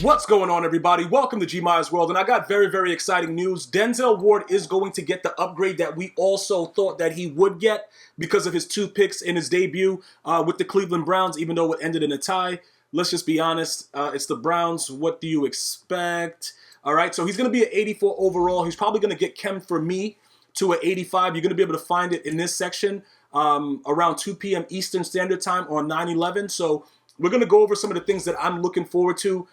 What's going on, everybody? Welcome to GmiasWorld, and I got very, very exciting news. Denzel Ward is going to get the upgrade that we also thought that he would get because of his 2 picks in his debut with the Cleveland Browns, even though it ended in a tie. Let's just be honest. It's the Browns. What do you expect? All right, so he's going to be an 84 overall. He's probably going to get chem for me to an 85. You're going to be able to find it in this section around 2 p.m. Eastern Standard Time on 9/11. So we're going to go over some of the things that I'm looking forward to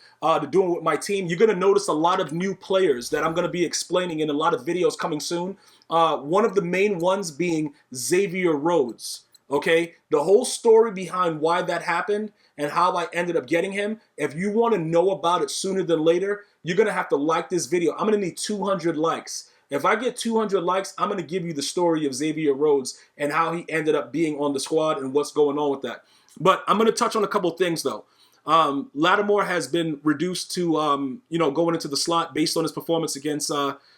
doing with my team. You're going to notice a lot of new players that I'm going to be explaining in a lot of videos coming soon. One of the main ones being Xavier Rhodes. Okay, the whole story behind why that happened and how I ended up getting him. If you want to know about it sooner than later, you're going to have to like this video. I'm going to need 200 likes. If I get 200 likes, I'm going to give you the story of Xavier Rhodes and how he ended up being on the squad and what's going on with that. But I'm going to touch on a couple things, though. Lattimore has been reduced to, going into the slot based on his performance against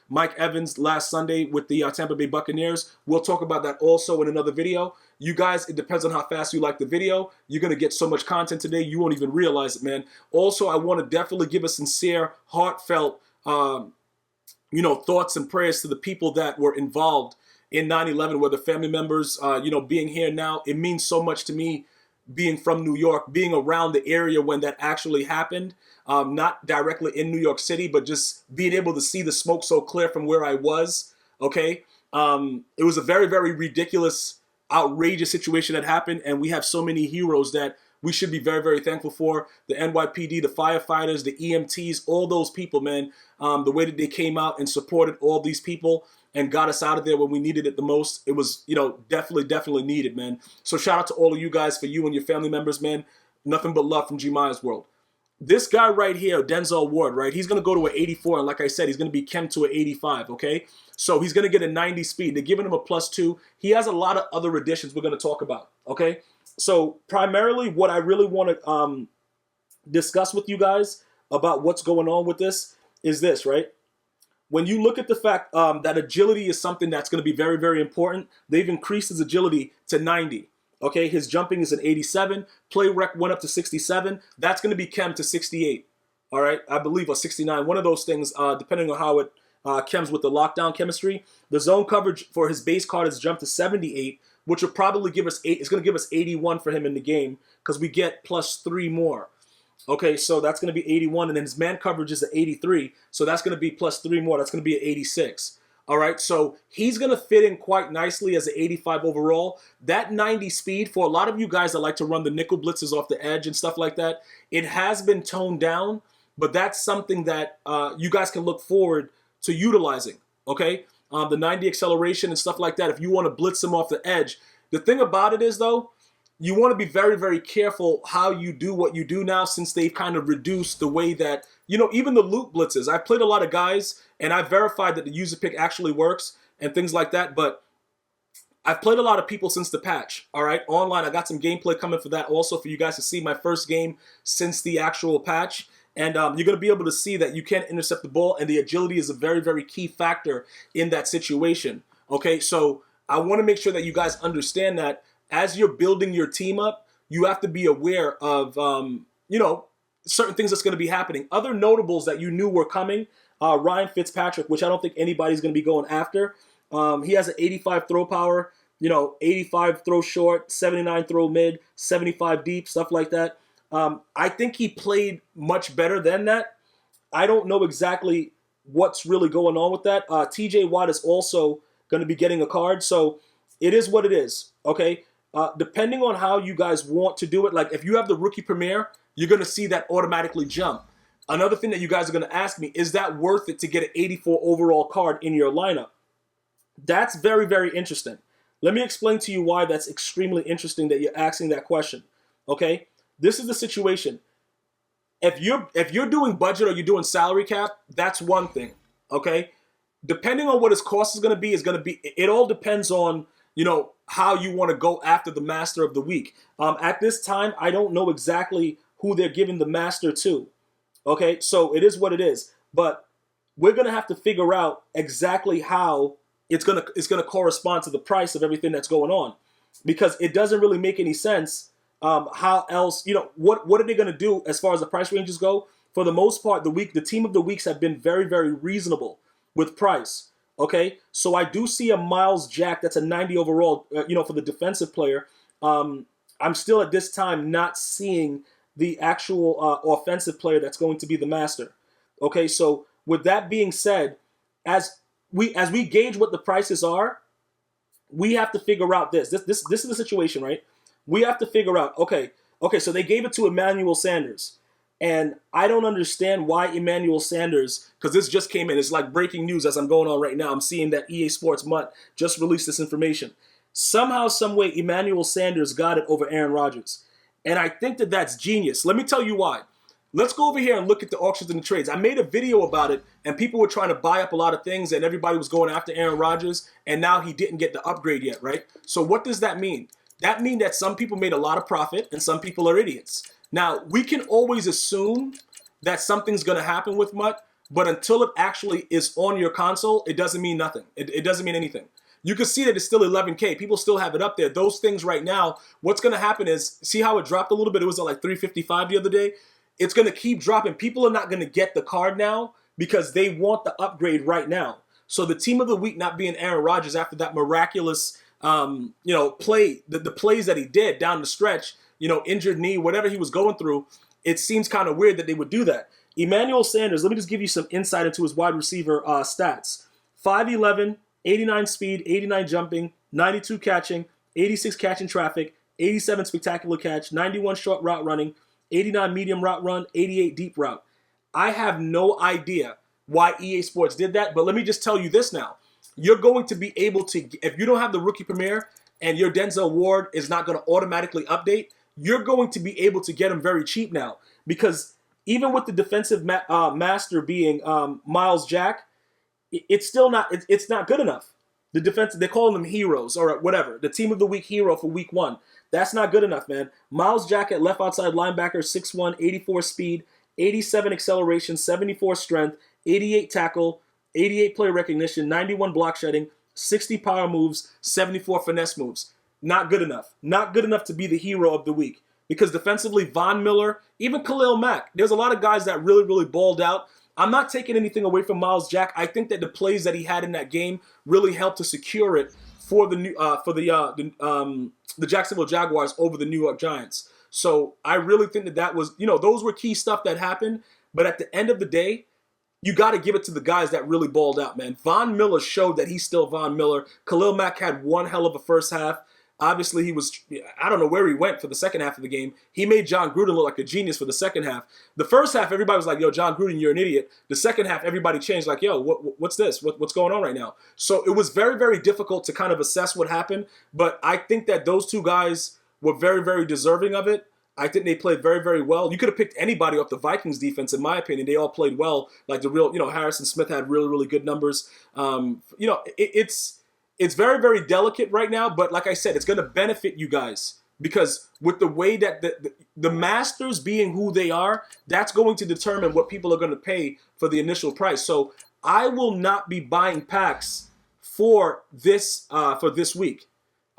Mike Evans last Sunday with the Tampa Bay Buccaneers. We'll talk about that also in another video. You guys, it depends on how fast you like the video. You're going to get so much content today, you won't even realize it, man. Also, I want to definitely give a sincere, heartfelt, thoughts and prayers to the people that were involved in 9/11, whether family members, being here now. It means so much to me. Being from New York, being around the area when that actually happened, not directly in New York City, but just being able to see the smoke so clear from where I was, okay? It was a very, very ridiculous, outrageous situation that happened, and we have so many heroes that we should be very, very thankful for. The NYPD, the firefighters, the EMTs, all those people, man, the way that they came out and supported all these people and got us out of there when we needed it the most. It was, definitely needed, man. So shout out to all of you guys, for you and your family members, man. Nothing but love from GmiasWorld. This guy right here, Denzel Ward, right? He's going to go to an 84, and like I said, he's going to be chem to an 85, okay? So he's going to get a 90 speed. They're giving him a +2. He has a lot of other additions we're going to talk about, okay? So primarily what I really want to discuss with you guys about what's going on with this is this, right? When you look at the fact that agility is something that's going to be very, very important, they've increased his agility to 90. Okay, his jumping is an 87. Play rec went up to 67. That's going to be chem to 68. All right, I believe, or 69. One of those things, depending on how it chems with the lockdown chemistry. The zone coverage for his base card has jumped to 78, which will probably give us 8. It's going to give us 81 for him in the game because we get +3 more. Okay, so that's going to be 81, and then his man coverage is at 83, so that's going to be +3 more. That's going to be at 86. All right, so he's going to fit in quite nicely as an 85 overall. That 90 speed, for a lot of you guys that like to run the nickel blitzes off the edge and stuff like that, it has been toned down, but that's something that you guys can look forward to utilizing, okay? The 90 acceleration and stuff like that, if you want to blitz him off the edge. The thing about it is, though, you want to be very, very careful how you do what you do now, since they've kind of reduced the way that, even the loop blitzes. I've played a lot of guys, and I've verified that the user pick actually works and things like that, but I've played a lot of people since the patch, all right? Online, I got some gameplay coming for that also for you guys to see my first game since the actual patch. And you're going to be able to see that you can't intercept the ball, and the agility is a very, very key factor in that situation, okay? So I want to make sure that you guys understand that as you're building your team up, you have to be aware of, certain things that's going to be happening. Other notables that you knew were coming, Ryan Fitzpatrick, which I don't think anybody's going to be going after. He has an 85 throw power, 85 throw short, 79 throw mid, 75 deep, stuff like that. I think he played much better than that. I don't know exactly what's really going on with that. TJ Watt is also going to be getting a card, so it is what it is, okay? Depending on how you guys want to do it, like if you have the rookie premiere, you're going to see that automatically jump. Another thing that you guys are going to ask me, is that worth it to get an 84 overall card in your lineup? That's very, very interesting. Let me explain to you why that's extremely interesting that you're asking that question, okay? This is the situation. If you're doing budget or you're doing salary cap, that's one thing, okay? Depending on what his cost is going to be, it all depends on, how you want to go after the master of the week. At this time, I don't know exactly who they're giving the master to. Okay, so it is what it is. But we're gonna have to figure out exactly how it's gonna correspond to the price of everything that's going on, because it doesn't really make any sense. How else? What are they gonna do as far as the price ranges go? for the most part, the team of the weeks have been very, very reasonable with price. Okay, so I do see a Miles Jack that's a 90 overall, for the defensive player. I'm still at this time not seeing the actual offensive player that's going to be the master. Okay, so with that being said, as we gauge what the prices are, we have to figure out this. This is the situation, right? We have to figure out, okay, so they gave it to Emmanuel Sanders. And I don't understand why Emmanuel Sanders, because this just came in. It's like breaking news as I'm going on right now. I'm seeing that EA Sports Mutt just released this information. Somehow, some way, Emmanuel Sanders got it over Aaron Rodgers. And I think that that's genius. Let me tell you why. Let's go over here and look at the auctions and the trades. I made a video about it, and people were trying to buy up a lot of things, and everybody was going after Aaron Rodgers, and now he didn't get the upgrade yet, right? So what does that mean? That means that some people made a lot of profit, and some people are idiots. Now, we can always assume that something's going to happen with Mutt, but until it actually is on your console, it doesn't mean nothing. It doesn't mean anything. You can see that it's still 11K. People still have it up there. Those things right now, what's going to happen is, see how it dropped a little bit? It was at like 355 the other day. It's going to keep dropping. People are not going to get the card now because they want the upgrade right now. So the team of the week not being Aaron Rodgers after that miraculous, play, the plays that he did down the stretch, injured knee, whatever he was going through, it seems kind of weird that they would do that. Emmanuel Sanders, let me just give you some insight into his wide receiver stats. 5'11", 89 speed, 89 jumping, 92 catching, 86 catching traffic, 87 spectacular catch, 91 short route running, 89 medium route run, 88 deep route. I have no idea why EA Sports did that, but let me just tell you this now. You're going to be able to, if you don't have the rookie premier and your Denzel Ward is not going to automatically update, you're going to be able to get him very cheap now. Because even with the defensive master being Miles Jack, it's still not, it's not good enough. The defense, they're calling them heroes or whatever. The team of the week hero for week 1. That's not good enough, man. Miles Jack at left outside linebacker, 6'1", 84 speed, 87 acceleration, 74 strength, 88 tackle, 88 play recognition, 91 block shedding, 60 power moves, 74 finesse moves. Not good enough. Not good enough to be the hero of the week. Because defensively, Von Miller, even Khalil Mack, there's a lot of guys that really, really balled out. I'm not taking anything away from Miles Jack. I think that the plays that he had in that game really helped to secure it for the Jacksonville Jaguars over the New York Giants. So I really think that was, those were key stuff that happened. But at the end of the day, you got to give it to the guys that really balled out, man. Von Miller showed that he's still Von Miller. Khalil Mack had one hell of a first half. Obviously, he was, I don't know where he went for the second half of the game. He made John Gruden look like a genius for the second half. The first half, everybody was like, yo, John Gruden, you're an idiot. The second half, everybody changed like, yo, what's this? What's going on right now? So it was very, very difficult to kind of assess what happened. But I think that those two guys were very, very deserving of it. I think they played very, very well. You could have picked anybody off the Vikings defense, in my opinion. They all played well. Like the real, Harrison Smith had really, really good numbers. It's very, very delicate right now, but like I said, it's going to benefit you guys because with the way that the Masters being who they are, that's going to determine what people are going to pay for the initial price. So I will not be buying packs for this week.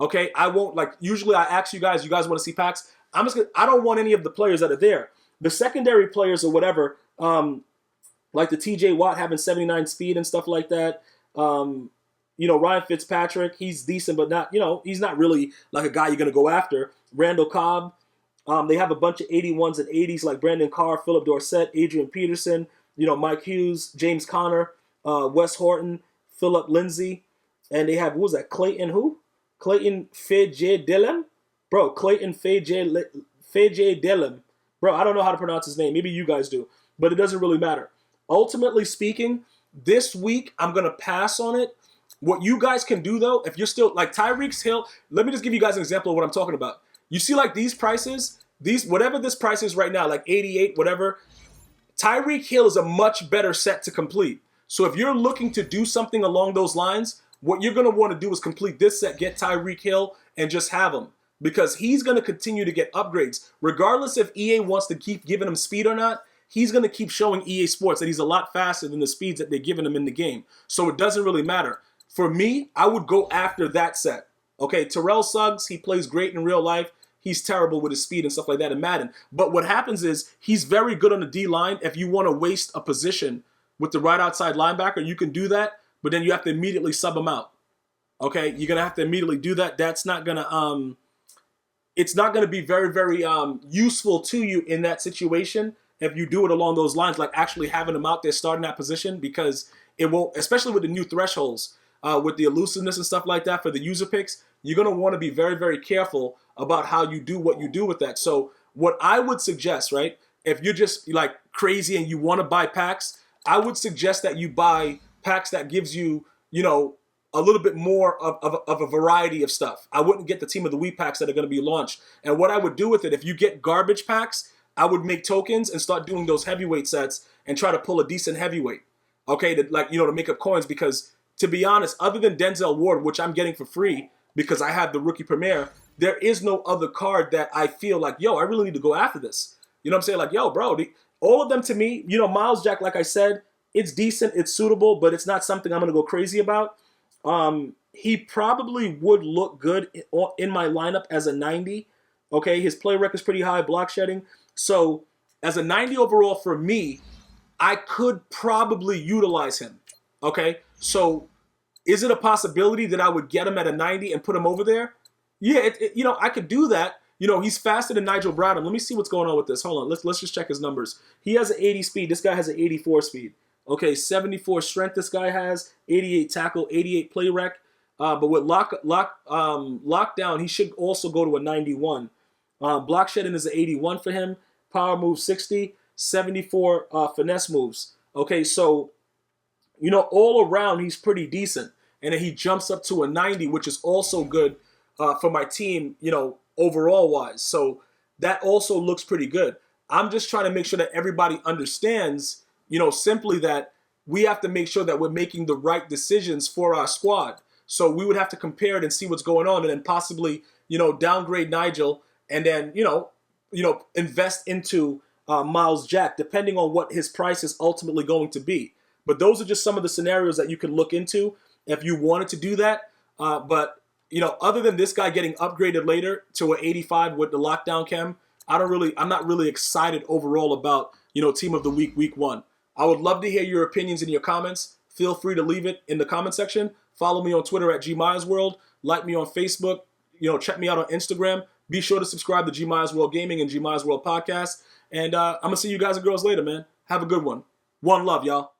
Okay, I won't. Like usually, I ask you guys want to see packs? I don't want any of the players that are there. The secondary players or whatever, like the T.J. Watt having 79 speed and stuff like that. Ryan Fitzpatrick, he's decent, but not, he's not really like a guy you're going to go after. Randall Cobb. They have a bunch of 81s and 80s like Brandon Carr, Philip Dorsett, Adrian Peterson, Mike Hughes, James Conner, Wes Horton, Philip Lindsay. And they have, Clayton who? Clayton Faye-Dillon? Bro, Clayton Faye-Dillon. Bro, I don't know how to pronounce his name. Maybe you guys do. But it doesn't really matter. Ultimately speaking, this week I'm going to pass on it. What you guys can do, though, if you're still, like Tyreek Hill, let me just give you guys an example of what I'm talking about. You see, like, these prices, whatever this price is right now, like 88, whatever, Tyreek Hill is a much better set to complete. So if you're looking to do something along those lines, what you're going to want to do is complete this set, get Tyreek Hill, and just have him. Because he's going to continue to get upgrades. Regardless if EA wants to keep giving him speed or not, he's going to keep showing EA Sports that he's a lot faster than the speeds that they're giving him in the game. So it doesn't really matter. For me, I would go after that set. Okay, Terrell Suggs, he plays great in real life. he's terrible with his speed and stuff like that in Madden. But what happens is he's very good on the D-line. If you want to waste a position with the right outside linebacker, you can do that, but then you have to immediately sub him out. Okay, you're going to have to immediately do that. That's not going to it's not going to be very, very useful to you in that situation if you do it along those lines, like actually having him out there starting that position, because it won't, especially with the new thresholds, with the elusiveness and stuff like that for the user picks, you're going to want to be very, very careful about how you do what you do with that. So what I would suggest, right, if you're just like crazy and you want to buy packs, I would suggest that you buy packs that gives you, you know, a little bit more of a variety of stuff. I wouldn't get the Team of the Week packs that are going to be launched. And what I would do with it, if you get garbage packs, I would make tokens and start doing those heavyweight sets and try to pull a decent heavyweight, okay, to make up coins. Because to be honest, other than Denzel Ward, which I'm getting for free because I have the rookie premiere, there is no other card that I feel like, yo, I really need to go after this. You know what I'm saying? Like, yo, bro, all of them to me, you know, Miles Jack, like I said, it's decent, it's suitable, but it's not something I'm going to go crazy about. He probably would look good in my lineup as a 90. Okay, his play record's pretty high, block shedding. So as a 90 overall for me, I could probably utilize him. Okay, so is it a possibility that I would get him at a 90 and put him over there? Yeah, you know, I could do that. You know, he's faster than Nigel Bradham. Let me see what's going on with this. Hold on, let's just check his numbers. He has an 80 speed. This guy has an 84 speed. Okay, 74 strength this guy has, 88 tackle, 88 play rec. But with lockdown, he should also go to a 91. Block shedding is an 81 for him. Power move 60, 74 finesse moves. Okay, so, you know, all around he's pretty decent. And then he jumps up to a 90, which is also good for my team, you know, overall wise. So that also looks pretty good. I'm just trying to make sure that everybody understands, you know, simply that we have to make sure that we're making the right decisions for our squad. So we would have to compare it and see what's going on, and then possibly, you know, downgrade Nigel, and then, you know, invest into Miles Jack, depending on what his price is ultimately going to be. But those are just some of the scenarios that you can look into if you wanted to do that. But, you know, other than this guy getting upgraded later to an 85 with the lockdown chem, I'm not really excited overall about, you know, Team of the Week, Week 1. I would love to hear your opinions in your comments. Feel free to leave it in the comment section. Follow me on Twitter at GmiasWorld. Like me on Facebook. You know, check me out on Instagram. Be sure to subscribe to GmiasWorld Gaming and GmiasWorld Podcast. And I'm going to see you guys and girls later, man. Have a good one. One love, y'all.